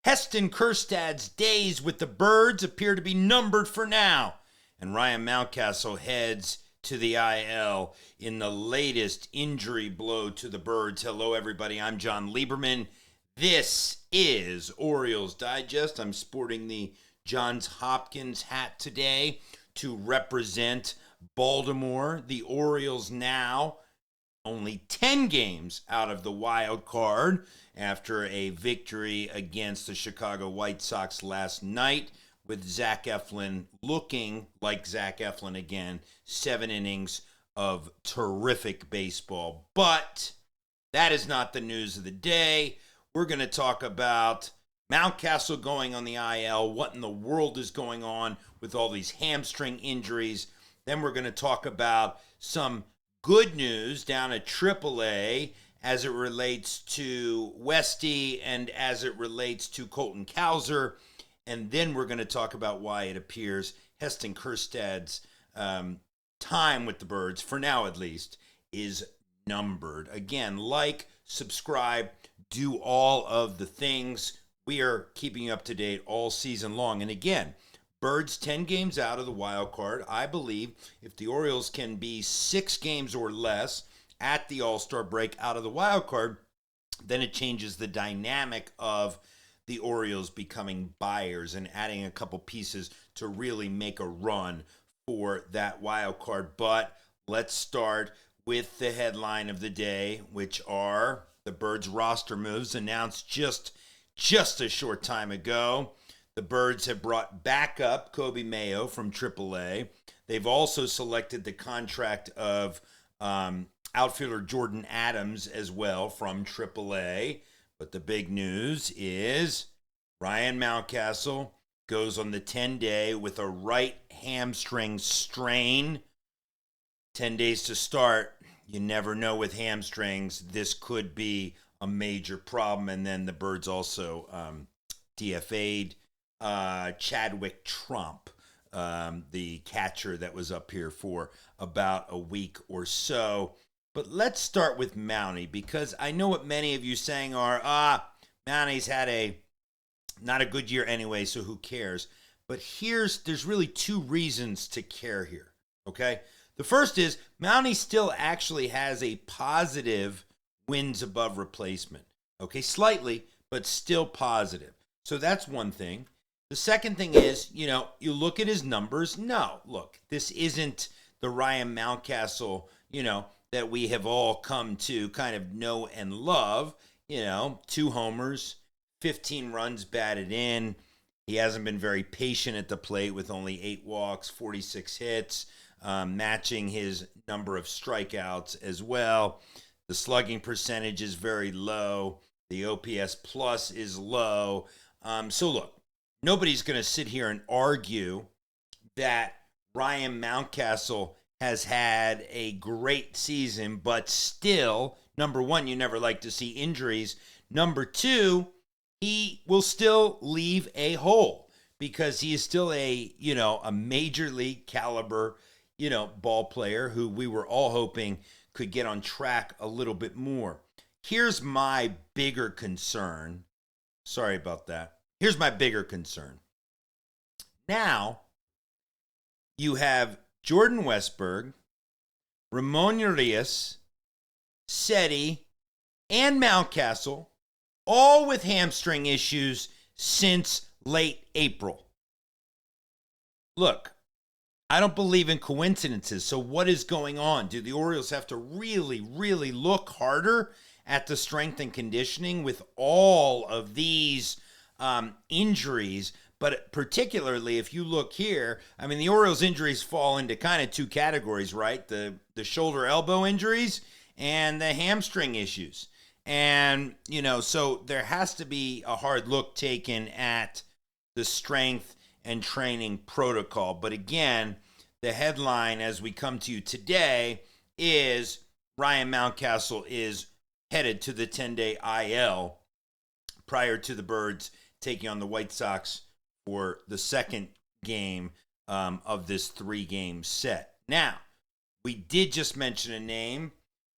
Heston Kjerstad's days with the Birds appear to be numbered for now, and Ryan Mountcastle heads to the IL in the latest injury blow to the Birds. Hello, everybody. I'm Jon Leiberman. This is Orioles Digest. I'm sporting the Johns Hopkins hat today to represent Baltimore. The Orioles now only 10 games out of the wild card after a victory against the Chicago White Sox last night, with Zach Eflin looking like Zach Eflin again. 7 innings of terrific baseball. But that is not the news of the day. We're going to talk about Mountcastle going on the IL, what in the world is going on with all these hamstring injuries. Then we're going to talk about some good news down at AAA as it relates to Westy and as it relates to Colton Cowser. And then we're going to talk about why it appears Heston Kjerstad's time with the Birds, for now at least, is numbered. Again, like, subscribe, do all of the things. We are keeping you up to date all season long. And again, Birds 10 games out of the wild card. I believe if the Orioles can be 6 games or less at the All-Star break out of the wild card, then it changes the dynamic of the Orioles becoming buyers and adding a couple pieces to really make a run for that wild card. But let's start with the headline of the day, which are the Birds roster moves announced just a short time ago. The Birds have brought back up Coby Mayo from AAA. They've also selected the contract of outfielder Jordan Adams as well from AAA. But the big news is Ryan Mountcastle goes on the 10-day with a right hamstring strain. 10 days to start. You never know with hamstrings. This could be a major problem. And then the Birds also DFA'd Chadwick Trump, the catcher that was up here for about a week or so. But let's start with Mounty, because I know what many of you saying are, Mounty's had not a good year anyway, so who cares? But there's really 2 reasons to care here, okay? The first is Mounty still actually has a positive wins above replacement, okay? Slightly, but still positive. So that's one thing. The second thing is, you look at his numbers. No, look, this isn't the Ryan Mountcastle, that we have all come to kind of know and love. 2 homers, 15 runs batted in. He hasn't been very patient at the plate with only 8 walks, 46 hits, matching his number of strikeouts as well. The slugging percentage is very low. The OPS plus is low. So look, nobody's going to sit here and argue that Ryan Mountcastle has had a great season, but still, number one, you never like to see injuries. Number 2, he will still leave a hole because he is still a major league caliber, ball player who we were all hoping could get on track a little bit more. Here's my bigger concern. Sorry about that. Here's my bigger concern. Now, you have Jordan Westburg, Ramon Urias, Seti, and Mountcastle, all with hamstring issues since late April. Look, I don't believe in coincidences, so what is going on? Do the Orioles have to really, really look harder at the strength and conditioning with all of these injuries? But particularly if you look here, the Orioles injuries fall into kind of 2 categories, right? The shoulder elbow injuries and the hamstring issues. And, so there has to be a hard look taken at the strength and training protocol. But again, the headline as we come to you today is Ryan Mountcastle is headed to the 10-day IL prior to the Birds taking on the White Sox for the second game of this 3-game set. Now, we did just mention a name,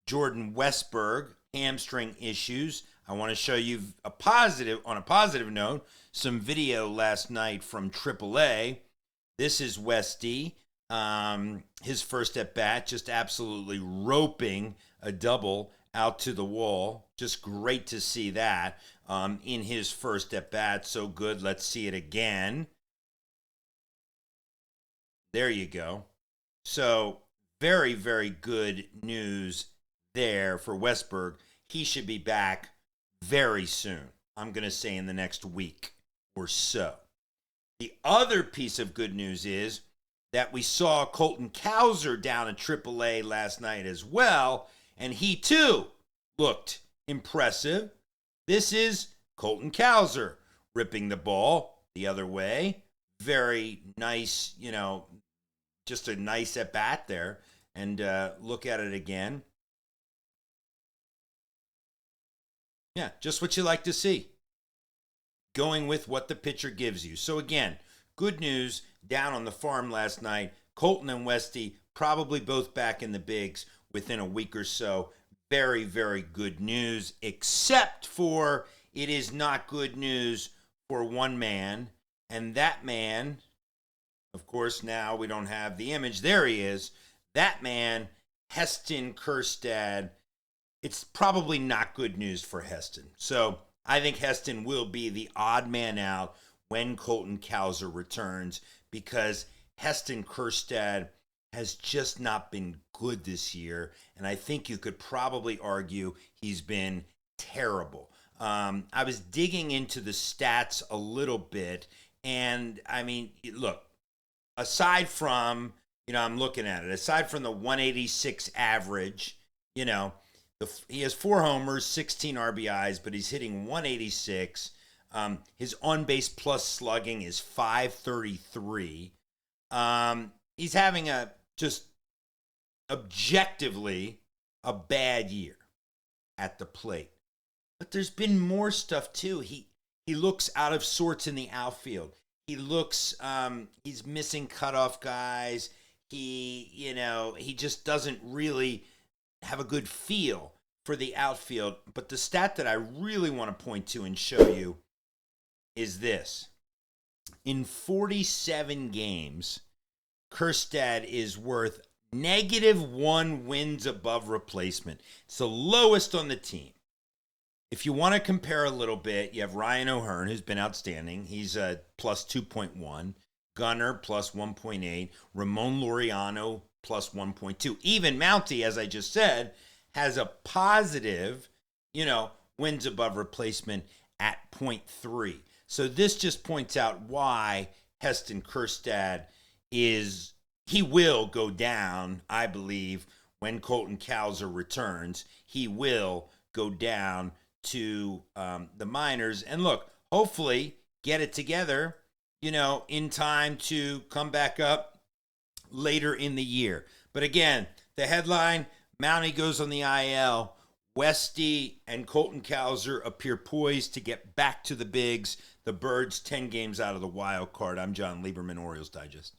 Jordan Westburg, hamstring issues. I want to show you on a positive note, some video last night from AAA. This is Westy. His first at bat, just absolutely roping a double out to the wall. Just great to see that in his first at bat. So good. Let's see it again. There you go. So very, very good news there for Westberg. He should be back very soon. I'm going to say in the next week or so. The other piece of good news is that we saw Colton Cowser down at AAA last night as well, and he too looked impressive. This is Colton Cowser ripping the ball the other way. Very nice, just a nice at bat there. And look at it again. Yeah, just what you like to see. Going with what the pitcher gives you. So again, good news down on the farm last night. Colton and Westy probably both back in the bigs within a week or so. Very, very good news, except for it is not good news for one man. And that man, of course, now we don't have the image. There he is. That man, Heston Kjerstad. It's probably not good news for Heston. So I think Heston will be the odd man out when Colton Cowser returns, because Heston Kjerstad has just not been good this year. And I think you could probably argue he's been terrible. I was digging into the stats a little bit. And I mean, look, aside from, I'm looking at it, aside from the 186 average, he has 4 homers, 16 RBIs, but he's hitting 186. His on-base plus slugging is 533. He's having just objectively a bad year at the plate. But there's been more stuff too. He looks out of sorts in the outfield. He looks, he's missing cutoff guys. He just doesn't really have a good feel for the outfield. But the stat that I really want to point to and show you is this. In 47 games, Kjerstad is worth -1 wins above replacement. It's the lowest on the team. If you want to compare a little bit, you have Ryan O'Hearn, who's been outstanding. He's a plus 2.1. Gunnar plus 1.8. Ramon Laureano plus 1.2. Even Mounty, as I just said, has a positive, wins above replacement at 0.3. So this just points out why Heston Kjerstad he will go down, I believe, when Colton Cowser returns. He will go down to the minors. And look, hopefully get it together, in time to come back up later in the year. But again, the headline, Mounty goes on the IL. Westy and Colton Cowser appear poised to get back to the bigs. The Birds 10 games out of the wild card. I'm Jon Leiberman, Orioles Digest.